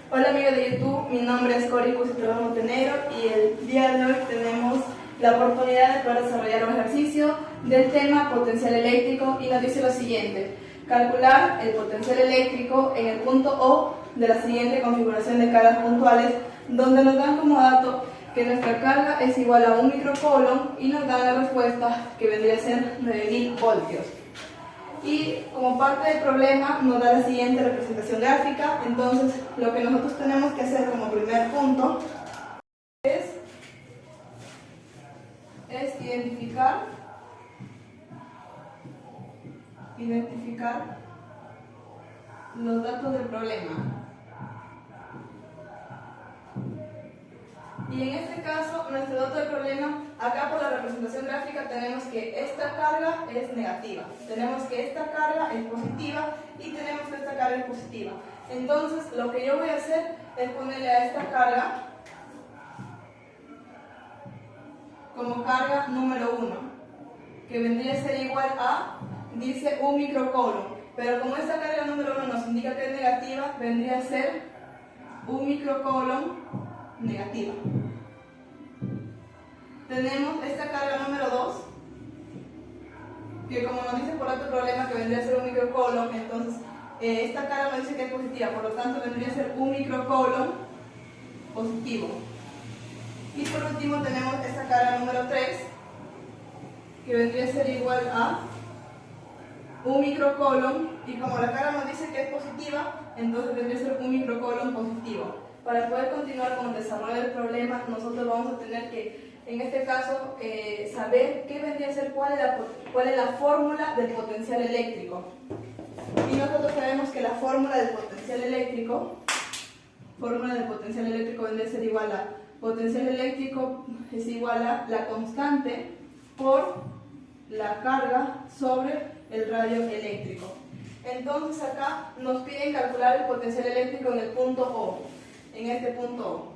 Hola amigos de YouTube, mi nombre es Cori Cusitrón Montenegro y el día de hoy tenemos la oportunidad de poder desarrollar un ejercicio del tema potencial eléctrico y nos dice lo siguiente: calcular el potencial eléctrico en el punto O de la siguiente configuración de cargas puntuales, donde nos dan como dato que nuestra carga es igual a 1 microcoulomb y nos dan la respuesta que vendría a ser 9000 voltios. Y como parte del problema nos da la siguiente representación gráfica. Entonces lo que nosotros tenemos que hacer como primer punto es identificar los datos del problema. Y en este caso, nuestro dato del problema, acá por la representación gráfica tenemos que esta carga es negativa, tenemos que esta carga es positiva y tenemos que esta carga es positiva. Entonces, lo que yo voy a hacer es ponerle a esta carga como carga número 1, que vendría a ser igual a, dice 1 microcoulomb, pero como esta carga número 1 nos indica que es negativa, vendría a ser 1 microcoulomb negativa. Tenemos esta carga número 2, que como nos dice por otro problema que vendría a ser 1 microcoulomb, entonces esta carga nos dice que es positiva, por lo tanto vendría a ser 1 microcoulomb positivo. Y por último tenemos esta carga número 3, que vendría a ser igual a 1 microcoulomb, y como la carga nos dice que es positiva, entonces vendría a ser 1 microcoulomb positivo. Para poder continuar con el desarrollo del problema, nosotros vamos a tener que, en este caso, saber qué vendría a ser, cuál es la fórmula del potencial eléctrico. Y nosotros sabemos que la fórmula del potencial eléctrico vendría a ser igual a potencial eléctrico es igual a la constante por la carga sobre el radio eléctrico. Entonces acá nos piden calcular el potencial eléctrico en el punto O, en este punto O.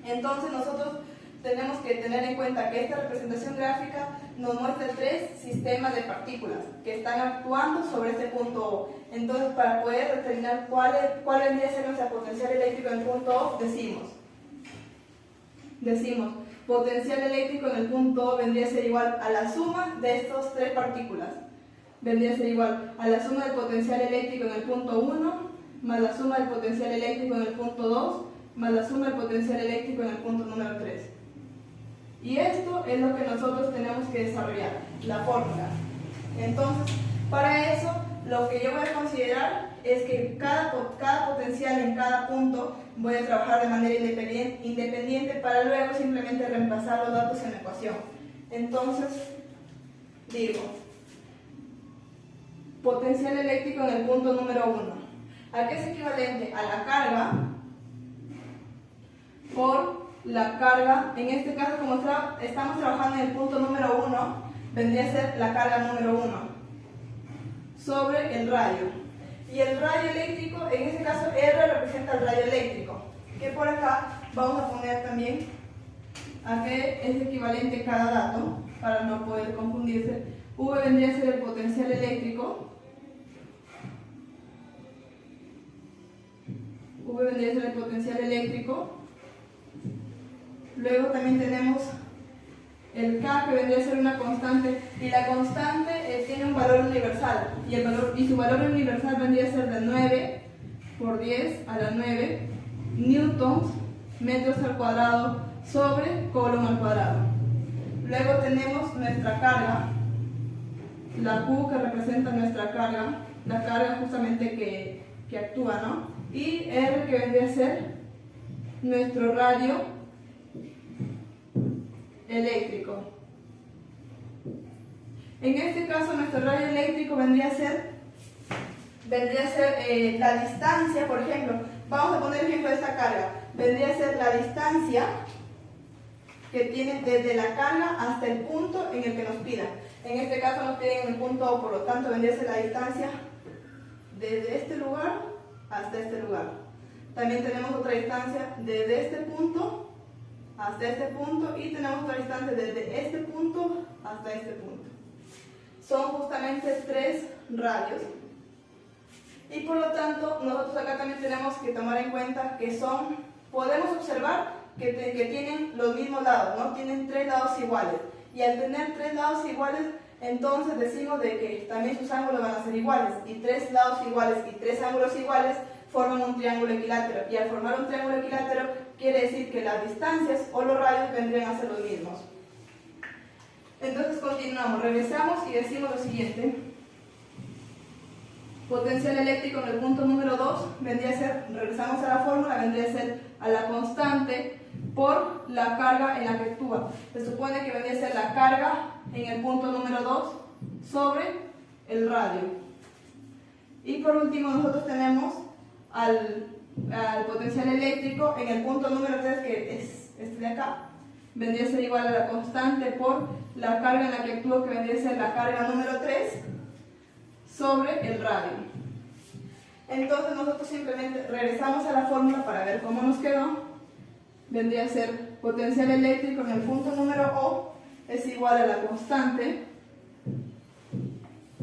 Entonces nosotros tenemos que tener en cuenta que esta representación gráfica nos muestra 3 sistemas de partículas que están actuando sobre este punto O. Entonces, para poder determinar cuál vendría a ser nuestro potencial eléctrico en el punto O, decimos potencial eléctrico en el punto O vendría a ser igual a la suma de estas 3 partículas. Vendría a ser igual a la suma del potencial eléctrico en el punto 1 más la suma del potencial eléctrico en el punto 2 más la suma del potencial eléctrico en el punto número 3. Y esto es lo que nosotros tenemos que desarrollar, la fórmula. Entonces, para eso, lo que yo voy a considerar es que cada potencial en cada punto voy a trabajar de manera independiente para luego simplemente reemplazar los datos en la ecuación. Entonces, digo, potencial eléctrico en el punto número 1. ¿A qué es equivalente? A la carga por la carga, en este caso como estamos trabajando en el punto número 1, vendría a ser la carga número 1 sobre el radio. Y el radio eléctrico, en este caso R representa el radio eléctrico, que por acá vamos a poner también a qué es equivalente cada dato, para no poder confundirse. V vendría a ser el potencial eléctrico, Luego también tenemos el K, que vendría a ser una constante, y la constante tiene un valor universal, y su valor universal vendría a ser de 9 por 10 a la 9 newtons metros al cuadrado sobre coulomb al cuadrado. Luego tenemos nuestra carga, la Q, que representa nuestra carga, la carga justamente que actúa, ¿no? Y R, que vendría a ser nuestro radio eléctrico. En este caso, nuestro radio eléctrico vendría a ser la distancia, por ejemplo, vamos a poner el ejemplo de esta carga, vendría a ser la distancia que tiene desde la carga hasta el punto en el que nos pidan. En este caso nos piden en el punto O, por lo tanto vendría a ser la distancia desde este lugar hasta este lugar. También tenemos otra distancia desde este punto hasta este punto, y tenemos otra distancia desde este punto hasta este punto. Son justamente 3 radios. y por lo tanto nosotros acá también tenemos que tomar en cuenta que podemos observar que tienen los mismos lados, ¿no? Tienen 3 lados iguales, y al tener 3 lados iguales, entonces decimos de que también sus ángulos van a ser iguales, y 3 lados iguales y 3 ángulos iguales forman un triángulo equilátero, y al formar un triángulo equilátero quiere decir que las distancias o los radios vendrían a ser los mismos. Entonces continuamos, regresamos y decimos lo siguiente. Potencial eléctrico en el punto número 2 vendría a ser, regresamos a la fórmula, vendría a ser a la constante por la carga en la que actúa. Se supone que vendría a ser la carga en el punto número 2 sobre el radio. Y por último nosotros tenemos al potencial eléctrico en el punto número 3, que es este de acá. Vendría a ser igual a la constante por la carga en la que actúa, que vendría a ser la carga número 3 sobre el radio. Entonces nosotros simplemente regresamos a la fórmula para ver cómo nos quedó. Vendría a ser potencial eléctrico en el punto número O es igual a la constante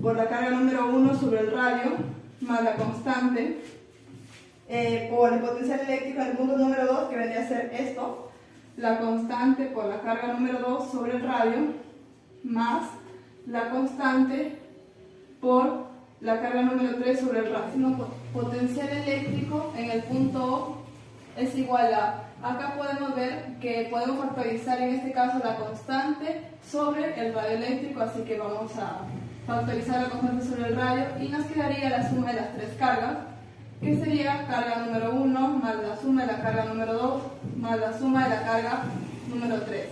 por la carga número 1 sobre el radio más la constante por el potencial eléctrico en el punto número 2, que vendría a ser esto, la constante por la carga número 2 sobre el radio más la constante por la carga número 3 sobre el radio. Potencial eléctrico en el punto O es igual a, acá podemos ver que podemos factorizar en este caso la constante sobre el radio eléctrico, así que vamos a factorizar la constante sobre el radio y nos quedaría la suma de las 3 cargas, que sería carga número 1 más la suma de la carga número 2 más la suma de la carga número 3.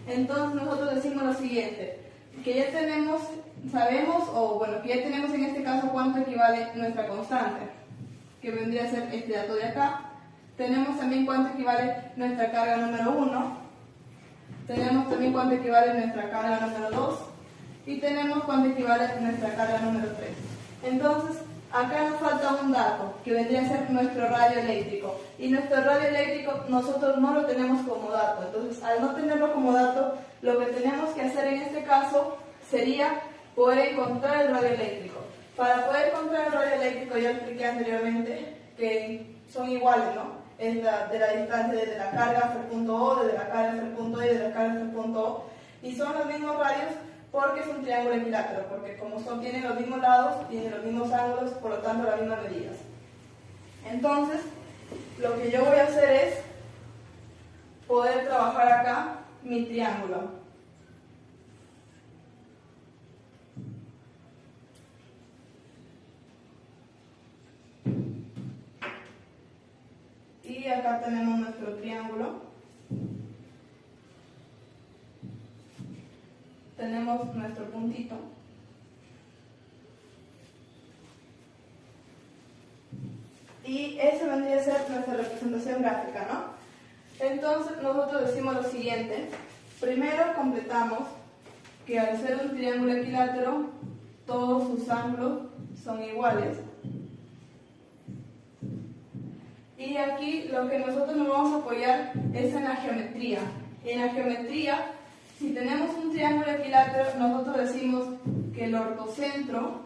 Entonces nosotros decimos lo siguiente, que ya tenemos, que ya tenemos en este caso cuánto equivale nuestra constante, que vendría a ser este dato de acá. Tenemos también cuánto equivale nuestra carga número 1, tenemos también cuánto equivale nuestra carga número 2 y tenemos cuánto equivale nuestra carga número 3. Entonces, acá nos falta un dato, que vendría a ser nuestro radio eléctrico. Y nuestro radio eléctrico nosotros no lo tenemos como dato. Entonces, al no tenerlo como dato, lo que tenemos que hacer en este caso sería poder encontrar el radio eléctrico. Para poder encontrar el radio eléctrico, ya expliqué anteriormente que son iguales, ¿no? Es de la distancia desde la carga hasta el punto O, desde la carga hasta el punto E, desde la carga hasta el punto O. Y son los mismos radios porque es un triángulo equilátero, porque como tienen los mismos lados, tienen los mismos ángulos, por lo tanto las mismas medidas. Entonces, lo que yo voy a hacer es poder trabajar acá mi triángulo. Y acá tenemos nuestro triángulo. Tenemos nuestro puntito. Y esa vendría a ser nuestra representación gráfica, ¿no? Entonces nosotros decimos lo siguiente. Primero completamos que al ser un triángulo equilátero, todos sus ángulos son iguales. Y aquí lo que nosotros nos vamos a apoyar es en la geometría. En la geometría, si tenemos un triángulo equilátero, nosotros decimos que el ortocentro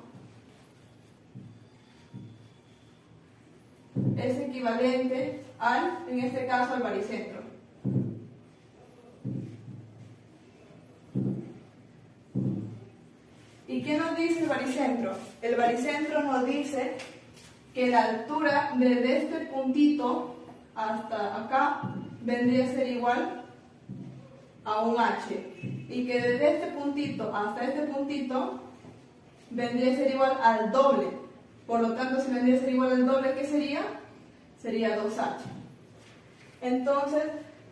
es equivalente al, en este caso, al baricentro. ¿Y qué nos dice el baricentro? El baricentro nos dice que la altura desde este puntito hasta acá vendría a ser igual a un h, y que desde este puntito hasta este puntito vendría a ser igual al doble. Por lo tanto, si vendría a ser igual al doble, ¿qué sería? Sería 2h. Entonces,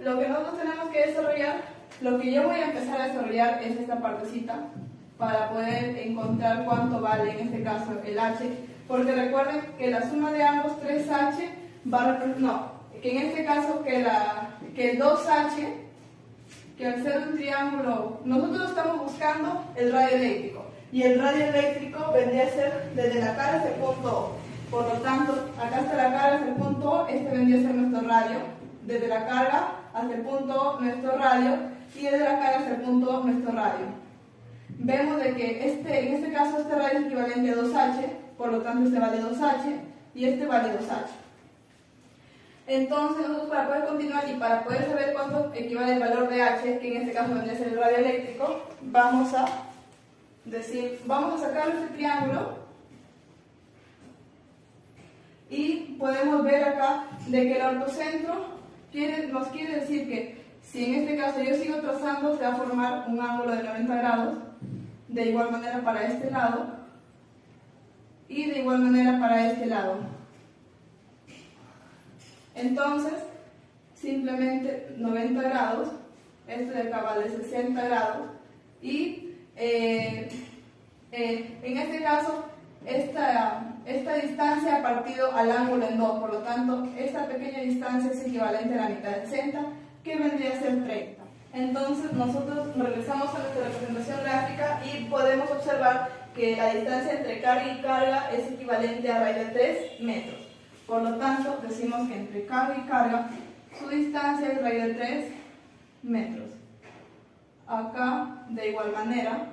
lo que nosotros tenemos que desarrollar, lo que yo voy a empezar a desarrollar es esta partecita para poder encontrar cuánto vale en este caso el h, porque recuerden que la suma de ambos 3h va a que en este caso que el 2h, que al ser un triángulo, nosotros estamos buscando el radio eléctrico, y el radio eléctrico vendría a ser desde la carga hasta el punto O. Por lo tanto, acá está la carga hasta el punto O, este vendría a ser nuestro radio, desde la carga hasta el punto O nuestro radio, y desde la carga hasta el punto O nuestro radio. Vemos de que en este caso este radio es equivalente a 2h, por lo tanto este vale 2H y este vale 2H. Entonces nosotros, para poder continuar y para poder saber cuánto equivale el valor de H, que en este caso vendría a ser el radio eléctrico, vamos a sacar este triángulo y podemos ver acá de que el ortocentro nos quiere decir que si en este caso yo sigo trazando, se va a formar un ángulo de 90 grados, de igual manera para este lado y de igual manera para este lado. Entonces, simplemente 90 grados, este de acá vale 60 grados, y en este caso, esta distancia ha partido al ángulo en 2, por lo tanto, esta pequeña distancia es equivalente a la mitad de 60, que vendría a ser 30. Entonces, nosotros regresamos a nuestra representación gráfica y podemos observar que la distancia entre carga y carga es equivalente a raíz de 3 metros. Por lo tanto, decimos que entre carga y carga, su distancia es raíz de 3 metros. Acá, de igual manera,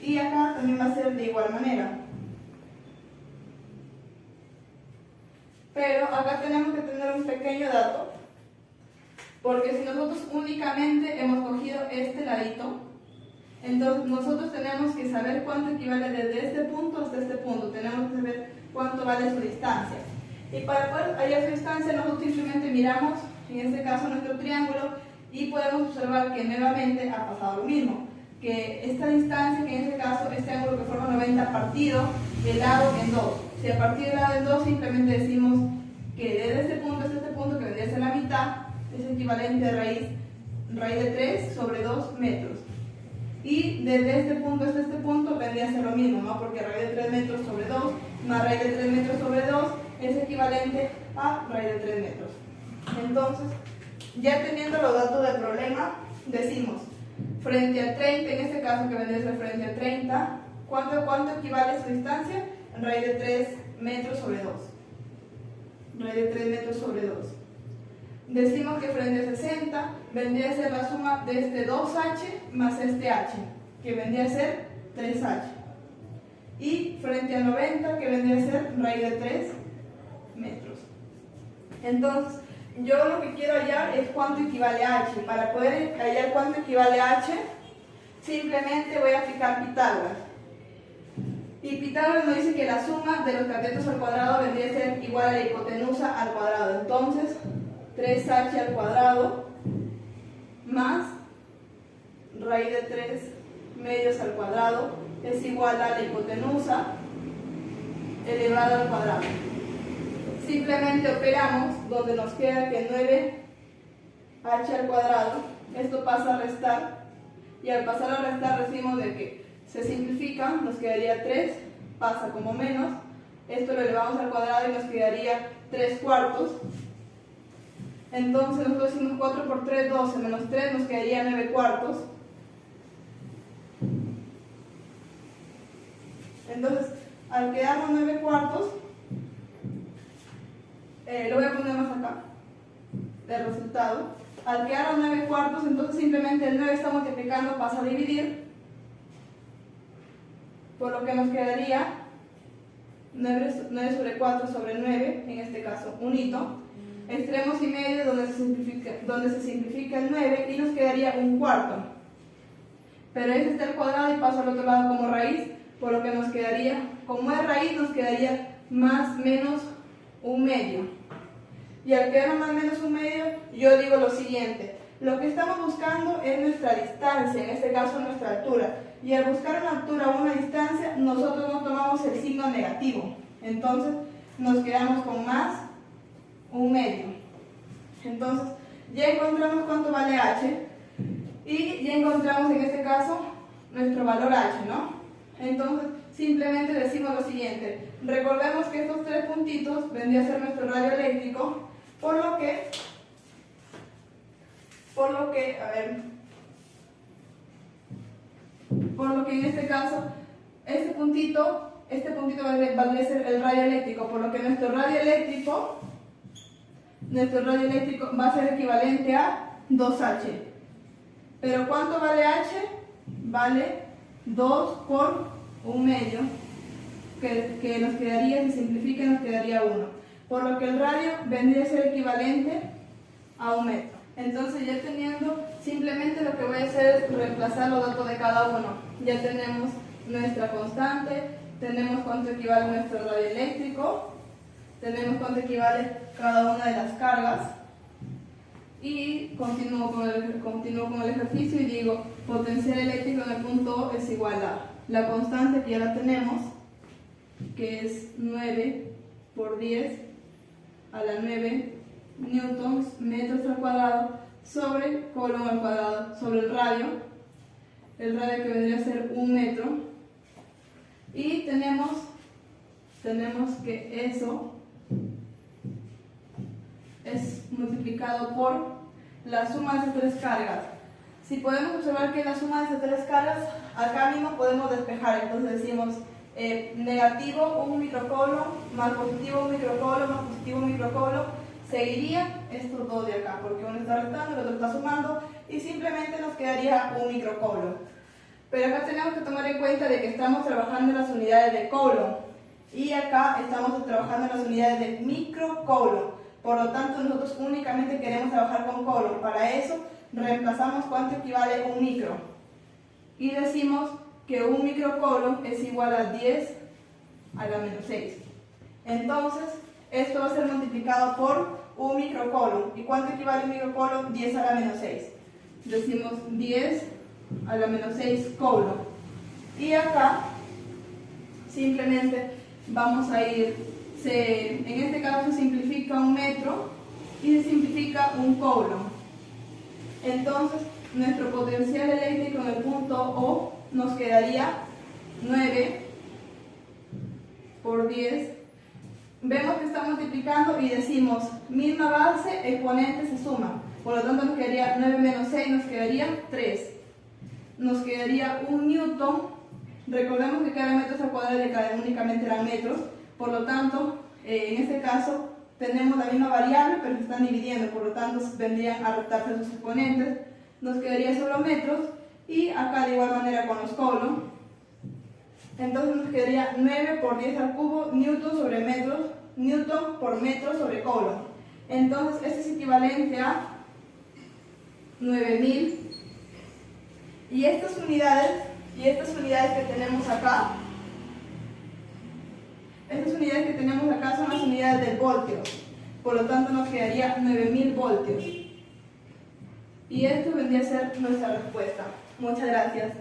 y acá también va a ser de igual manera. Pero acá tenemos que tener un pequeño dato, porque si nosotros únicamente hemos cogido este ladito, entonces nosotros tenemos que saber cuánto equivale desde este punto hasta este punto, tenemos que saber cuánto vale su distancia. Y para poder hallar su distancia, nosotros simplemente miramos, en este caso, nuestro triángulo y podemos observar que nuevamente ha pasado lo mismo, que esta distancia, que en este caso, este ángulo que forma 90 partido el lado en 2. Si a partir del lado en 2 simplemente decimos que desde este punto hasta este punto, que vendría a ser la mitad, es equivalente a raíz de 3 sobre 2 metros. Y desde este punto hasta este punto vendría a ser lo mismo, ¿no? Porque raíz de 3 metros sobre 2 más raíz de 3 metros sobre 2 es equivalente a raíz de 3 metros. Entonces, ya teniendo los datos del problema, decimos, frente a 30, en este caso que vendría a ser frente a 30, ¿cuánto equivale su distancia? Raíz de 3 metros sobre 2. Raíz de 3 metros sobre 2. Decimos que frente a 60 vendría a ser la suma de este 2H más este H, que vendría a ser 3H. Y frente a 90, que vendría a ser raíz de 3 metros. Entonces, yo lo que quiero hallar es cuánto equivale a H. Para poder hallar cuánto equivale a H, simplemente voy a aplicar Pitágoras. Y Pitágoras nos dice que la suma de los catetos al cuadrado vendría a ser igual a la hipotenusa al cuadrado. Entonces, 3H al cuadrado más raíz de 3 medios al cuadrado es igual a la hipotenusa elevada al cuadrado. Simplemente operamos donde nos queda que 9H al cuadrado, esto pasa a restar, y al pasar a restar decimos de que se simplifica, nos quedaría 3, pasa como menos, esto lo elevamos al cuadrado y nos quedaría 3 cuartos. Entonces nosotros decimos 4 por 3, 12, menos 3 nos quedaría 9 cuartos. Entonces, al quedarnos 9 cuartos, lo voy a poner más acá, el resultado. Al quedarnos 9 cuartos, entonces simplemente el 9 está multiplicando, pasa a dividir, por lo que nos quedaría 9 sobre 4 sobre 9, en este caso un hito. Extremos y medios donde se simplifica el 9 y nos quedaría un cuarto. Pero ese está el cuadrado y paso al otro lado como raíz, por lo que nos quedaría, como es raíz, nos quedaría más menos un medio. Y al quedar más menos un medio, yo digo lo siguiente: lo que estamos buscando es nuestra distancia, en este caso nuestra altura. Y al buscar una altura o una distancia, nosotros no tomamos el signo negativo. Entonces nos quedamos con más un medio. Entonces ya encontramos cuánto vale H y ya encontramos en este caso nuestro valor H, ¿no? Entonces simplemente decimos lo siguiente: recordemos que estos 3 puntitos vendría a ser nuestro radio eléctrico, por lo que en este caso este puntito vendría a ser el radio eléctrico, por lo que nuestro radio eléctrico va a ser equivalente a 2H. Pero ¿cuánto vale H? Vale 2 por 1/2, que nos quedaría, si simplifica, nos quedaría 1. Por lo que el radio vendría a ser equivalente a 1 metro. Entonces ya teniendo, simplemente lo que voy a hacer es reemplazar los datos de cada uno. Ya tenemos nuestra constante, tenemos cuánto equivale nuestro radio eléctrico, tenemos cuánto equivale cada una de las cargas. Y continúo con el ejercicio y digo, potencial eléctrico en el punto O es igual a la constante que ya la tenemos, que es 9 por 10 a la 9 newtons metros al cuadrado sobre coulomb al cuadrado, sobre el radio que vendría a ser 1 metro. Y tenemos que eso es multiplicado por la suma de esas tres cargas. Si podemos observar que la suma de esas tres cargas, acá mismo podemos despejar, entonces decimos negativo 1 microcoulomb más positivo 1 microcoulomb más positivo 1 microcoulomb, seguiría estos dos de acá, porque uno está restando, el otro está sumando, y simplemente nos quedaría 1 microcoulomb. Pero acá tenemos que tomar en cuenta de que estamos trabajando en las unidades de coulomb, y acá estamos trabajando en las unidades de microcoulomb. Por lo tanto, nosotros únicamente queremos trabajar con coulomb. Para eso, reemplazamos cuánto equivale 1 micro. Y decimos que 1 microcoulomb es igual a 10 a la menos 6. Entonces, esto va a ser multiplicado por 1 microcoulomb. ¿Y cuánto equivale 1 microcoulomb? 10 a la menos 6. Decimos 10 a la menos 6 coulomb. Y acá, simplemente vamos a ir... en este caso se simplifica 1 metro y se simplifica 1 coulomb. Entonces, nuestro potencial eléctrico en el punto O nos quedaría 9 por 10. Vemos que está multiplicando y decimos, misma base, exponentes se suman. Por lo tanto, nos quedaría 9 menos 6, nos quedaría 3. Nos quedaría 1 newton. Recordemos que cada metro al cuadrado de cada únicamente eran metros. Por lo tanto, en este caso tenemos la misma variable, pero se están dividiendo, por lo tanto vendrían a restarse sus exponentes. Nos quedaría solo metros, y acá de igual manera con los coulomb. Entonces nos quedaría 9 por 10 al cubo newton sobre metros, newton por metro sobre coulomb. Entonces esto es equivalente a 9000. Y estas unidades que tenemos acá, son las unidades del voltio. Por lo tanto nos quedaría 9000 voltios. Y esto vendría a ser nuestra respuesta. Muchas gracias.